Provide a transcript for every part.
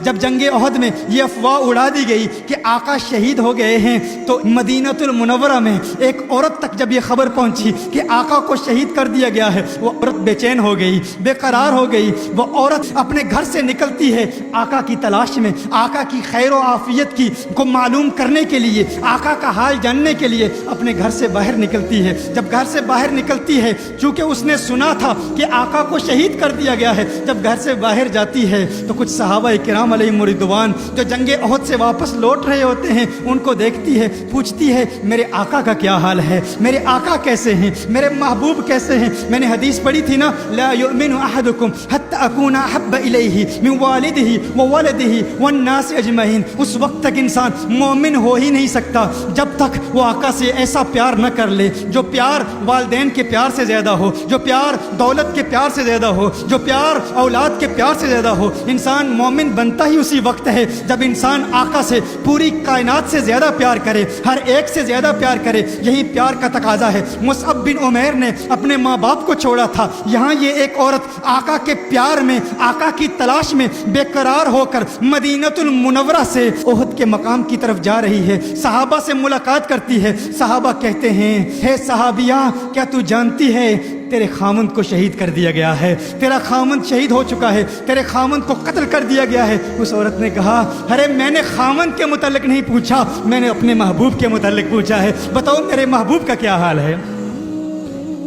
جب جنگ احد میں یہ افواہ اڑا دی گئی کہ آقا شہید ہو گئے ہیں تو مدینہ المنورہ میں ایک عورت تک جب یہ خبر پہنچی کہ آقا کو شہید کر دیا گیا ہے، وہ عورت بے چین ہو گئی، بے قرار ہو گئی۔ وہ عورت اپنے گھر سے نکلتی ہے آقا کی تلاش میں، آقا کی خیر و عافیت کی کو معلوم کرنے کے لیے، آقا کا حال جاننے کے لیے اپنے گھر سے باہر نکلتی ہے۔ جب گھر سے باہر نکلتی ہے، چونکہ اس نے سنا تھا کہ آقا کو شہید کر دیا گیا ہے، جب گھر سے باہر جاتی ہے تو کچھ صحابہ کرام علیہم رضوان جو جنگ احد سے واپس لوٹ رہے ہوتے ہیں ان کو دیکھتی ہے، پوچھتی ہے میرے آقا کا کیا حال ہے، میرے آقا کیسے ہیں، میرے محبوب کیسے ہیں۔ میں نے حدیث پڑھی تھی نا، لا یؤمن احدکم حتی اکون احب الیہ من والدہ وولدہ والناس اجمعین۔ اس وقت تک انسان مومن ہو ہی نہیں سکتا جب تک وہ آقا سے ایسا پیار نہ کر لے جو پیار والدین کے پیار سے زیادہ ہو، جو پیار دولت کے پیار سے زیادہ ہو، جو پیار اولاد کے پیار سے زیادہ ہو۔ انسان مومن بنتا ہی اسی وقت ہے جب انسان آقا سے پوری کائنات سے زیادہ پیار کرے، ہر ایک سے زیادہ پیار کرے۔ یہی پیار کا تقاضا ہے۔ مصعب بن عمیر نے اپنے ماں باپ کو چھوڑا تھا، یہاں یہ ایک عورت آقا کے پیار میں، آقا کی تلاش میں بے قرار ہو کر مدینہ المنورہ سے احد کے مقام کی طرف جا رہی ہے، صحابہ سے ملاقات کرتی ہے۔ صحابہ کہتے ہیں ہے صحابیہ کیا تو جانتی ہے تیرے خامند کو شہید کر دیا گیا ہے، تیرا خامند شہید ہو چکا ہے، تیرے خامند کو قتل کر دیا گیا ہے۔ اس عورت نے کہا ارے میں نے خامند کے متعلق نہیں پوچھا، میں نے اپنے محبوب کے متعلق پوچھا ہے، بتاؤ میرے محبوب کا کیا حال ہے۔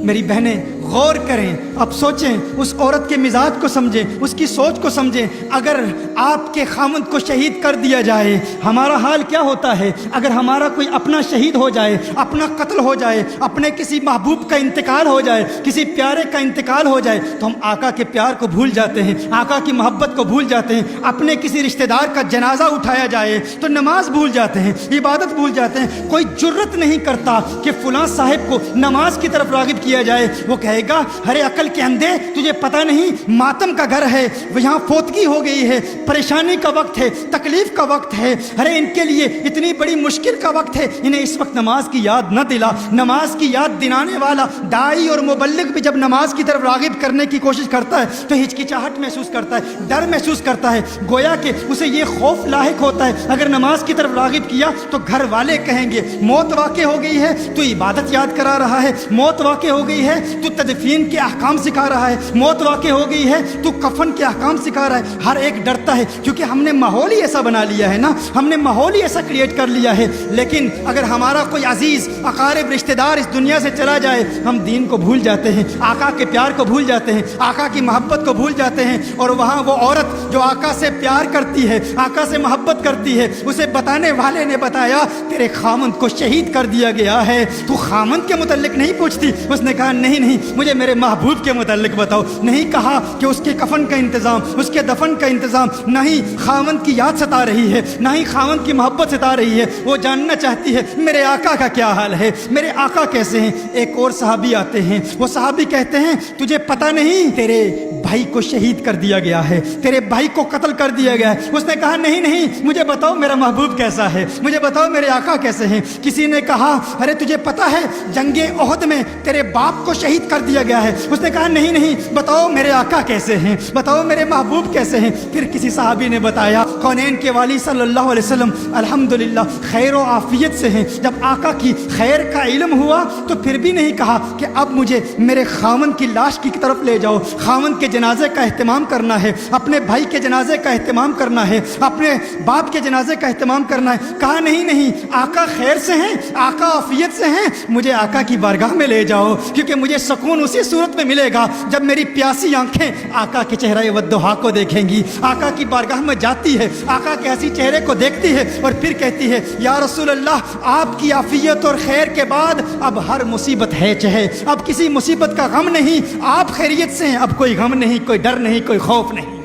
میری بہنیں غور کریں، اب سوچیں، اس عورت کے مزاج کو سمجھیں، اس کی سوچ کو سمجھیں۔ اگر آپ کے خامند کو شہید کر دیا جائے ہمارا حال کیا ہوتا ہے؟ اگر ہمارا کوئی اپنا شہید ہو جائے، اپنا قتل ہو جائے، اپنے کسی محبوب کا انتقال ہو جائے، کسی پیارے کا انتقال ہو جائے تو ہم آقا کے پیار کو بھول جاتے ہیں، آقا کی محبت کو بھول جاتے ہیں۔ اپنے کسی رشتہ دار کا جنازہ اٹھایا جائے تو نماز بھول جاتے ہیں، عبادت بھول جاتے ہیں۔ کوئی جرت نہیں کرتا کہ فلاں صاحب کو نماز کی طرف راغب کیا جائے۔ وہ کہے گا ارے عقل کے اندھے تجھے پتہ نہیں ماتم کا گھر ہے، یہاں فوتگی ہو گئی ہے، پریشانی کا وقت ہے، تکلیف کا وقت ہے، ارے ان کے لیے اتنی بڑی مشکل کا وقت ہے، انہیں اس وقت نماز کی یاد نہ دلا۔ نماز کی یاد دلانے والا داعی اور مبلغ بھی جب نماز کی طرف راغب کرنے کی کوشش کرتا ہے تو ہچکچاہٹ محسوس کرتا ہے، ڈر محسوس کرتا ہے، گویا کہ اسے یہ خوف لاحق ہوتا ہے اگر نماز کی طرف راغب کیا تو گھر والے کہیں گے موت واقع ہو گئی ہے تو عبادت یاد کرا رہا ہے، موت واقع ہو گئی ہے تو تدفین کے احکام سکھا رہا ہے، موت واقع ہو گئی ہے تو کفن کے احکام سکھا رہا ہے۔ ہر ایک ڈرتا ہے کیونکہ ہم نے ماحول ہی ایسا بنا لیا ہے نا، ہم نے ماحول ہی ایسا کریٹ کر لیا ہے۔ لیکن اگر ہمارا کوئی عزیز اقارب رشتہ دار اس دنیا سے چلا جائے ہم دین کو بھول جاتے ہیں، آقا کے پیار کو بھول جاتے ہیں، آقا کی محبت کو بھول جاتے ہیں۔ اور وہاں وہ عورت جو آقا سے پیار کرتی ہے، آقا سے محبت کرتی ہے، اسے بتانے والے نے بتایا تیرے خامند کو شہید کر دیا گیا ہے، تو خامند کے متعلق نہیں پوچھتی؟ اس نے کہا نہیں نہیں مجھے میرے محبوب کے متعلق بتاؤ۔ نہیں کہا کہ اس کے کفن کا انتظام، اس کے دفن کا انتظام، نہیں خامند کی یاد ستا رہی ہے، نہ ہی خامند کی محبت ستا رہی ہے، وہ جاننا چاہتی ہے میرے آقا کا کیا حال ہے، میرے آقا کیسے ہیں۔ ایک اور صحابی آتے ہیں، وہ صحابی کہتے ہیں تجھے پتہ نہیں تیرے بھائی کو شہید کر دیا گیا ہے، تیرے بھائی کو قتل کر دیا گیا ہے۔ اس نے کہا نہیں نہیں مجھے بتاؤ میرا محبوب کیسا ہے، مجھے بتاؤ میرے آقا کیسے ہیں۔ کسی نے کہا ارے تجھے پتہ ہے جنگ احد میں تیرے باپ کو شہید کر دیا گیا ہے۔ اس نے کہا نہیں نہیں بتاؤ میرے آقا کیسے ہیں، بتاؤ میرے محبوب کیسے ہیں۔ پھر کسی صحابی نے بتایا کونین کے والی صلی اللہ علیہ وسلم الحمدللہ خیر و عافیت سے ہیں۔ جب آقا کی خیر کا علم ہوا تو پھر بھی نہیں کہا کہ اب مجھے میرے خامن کی لاش کی طرف لے جاؤ، خامن کے جنازے کا اہتمام کرنا ہے، اپنے بھائی کے جنازے کا اہتمام کرنا ہے، اپنے باپ کے جنازے کا اہتمام کرنا ہے۔ کہا نہیں نہیں آقا خیر سے ہیں، آقا عافیت سے ہیں، مجھے آقا کی بارگاہ میں لے جاؤ، کیونکہ مجھے سکون اسی صورت میں ملے گا جب میری پیاسی آنکھیں آقا کے چہرہ والضحیٰ کو دیکھیں گی۔ آقا کی بارگاہ میں جاتی ہے، آقا کے ایسی چہرے کو دیکھتی ہے اور پھر کہتی ہے یا رسول اللہ آپ کی عافیت اور خیر کے بعد اب ہر مصیبت ہے چہے، اب کسی مصیبت کا غم نہیں، آپ خیریت سے ہیں، اب کوئی غم نہیں، کوئی ڈر نہیں، کوئی خوف نہیں۔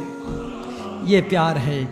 یہ پیار ہے۔